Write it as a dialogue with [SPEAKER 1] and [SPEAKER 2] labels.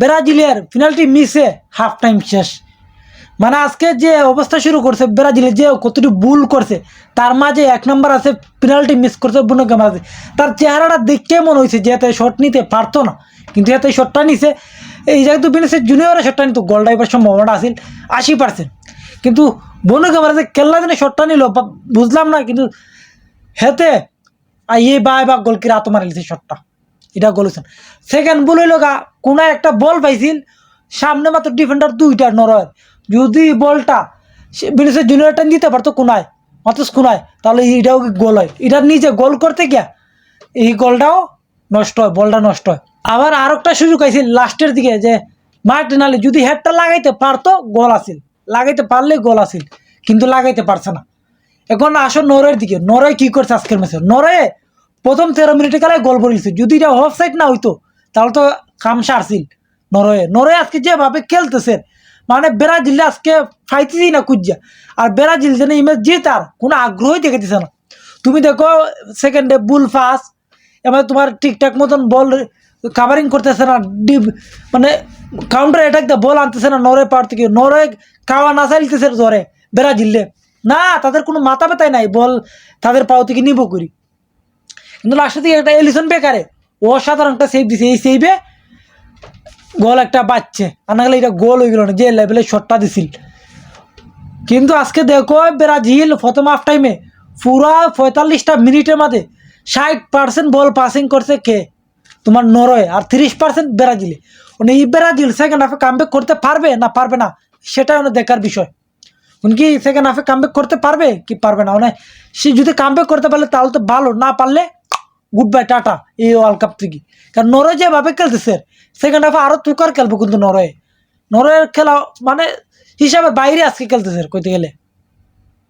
[SPEAKER 1] ব্রাজিলের penalty মিসে half time শেষ। মানে আজকে যে অবস্থা শুরু করছে ব্রাজিলে, যে কতটি ভুল করছে, তার মাঝে 1 নম্বর আছে পেনাল্টি মিস করছে বুনো গেমারাস। তার চেহারাটা দেখে মনে হয়েছে যে এত শট নিতে পারতো না, কিন্তু এত শটটা নিছে। এই যেহেতু ভিনিসিয়াস জুনিয়রের শটটা নিত, গোল ড্রাইভার সম্ভাবনা আছিল 80%, কিন্তু বুনো গেমারাসে খেললা দিনে শটটা নিল বুঝলাম না, কিন্তু হেতে এই বা গোলকির আত মারি লিছে শটটা, এটা গোল হয়েছে। সেকেন্ড বল হইল গা, কোনো একটা বল পাইছিল সামনে, মাত্র ডিফেন্ডার 2টা নরওয়ের, যদি বলটা ভিনিসিয়াস জুনিয়রটা নিতে পারতো কোনায়, মাত্র কোনায়, তাহলে এটাও গোল হয়। এটা নিজে গোল করতে গিয়া এই গোলটাও নষ্ট হয়, বলটা নষ্ট হয়। আবার আর একটা সুযোগ আইছিল লাস্টের দিকে, যে মার্টিনালি যদি হেডটা লাগাইতে পারতো গোল আসিল, লাগাইতে পারলে গোল আসিল, কিন্তু লাগাইতে পারছে না। এখন আসো নরওয়ের দিকে। নরওয়ে কি করছে আজকের ম্যাচে? নরওয়ে প্রথম 13 মিনিটে খেলায় গোল করেছে। যদি এটা অফ সাইড না হইতো তাহলে তো কাম সারছিল নরওয়ে আজকে যেভাবে খেলতেছে, মানে ব্রাজিল আজকে ফাইতেছি না কুজ্জা, আর ব্রাজিল যেন ইমেজ জেতার কোনো আগ্রহই দেখাতেছে না। তুমি দেখো সেকেন্ডে বুল ফাস, এবার তোমার ঠিকঠাক মতন বল কাভারিং করতেছে না, মানে কাউন্টার অ্যাটাক দিয়ে বল আনতেছে না নরওয়ে পাওয়ার থেকে। নরওয়ে খাওয়া না চাইতেছে জ্বরে ব্রাজিলে, না তাদের কোনো মাথা ব্যথাই নাই বল তাদের পাও থেকে নিব করি। কিন্তু লাস্টের দিকে একটা এলিসন বেকারে অসাধারণ একটা সেভ দিছে, এই সেভে গোল একটা বাচ্চে, আর না গেলে এটা গোল হয়ে গেল না, যে লেভেলে শটটা দিছিল। কিন্তু আজকে দেখো ব্রাজিল প্রথম হাফ টাইমে পুরা 45টা মিনিটের মধ্যে 60% বল পাসিং করছে কে? তোমার নরওয়ে, আর 30% ব্রাজিলে। মানে এই ব্রাজিল সেকেন্ড হাফে কামব্যাক করতে পারবে না পারবে না, সেটা অনেক দেখার বিষয়। কি সেকেন্ড হাফে কামব্যাক করতে পারবে কি পারবে না, মানে সে যদি কামব্যাক করতে পারলে তাহলে তো ভালো, না পারলে গুড বাই টাটা এই ওয়ার্ল্ড কাপ থেকে। কারণ নরওয়ে যেভাবে খেলতেছে সেকেন্ড হাফে আরো তুকার খেলবো, কিন্তু নরওয়ের খেলা মানে হিসাবে বাইরে আজকে খেলতেছে কইতে গেলে।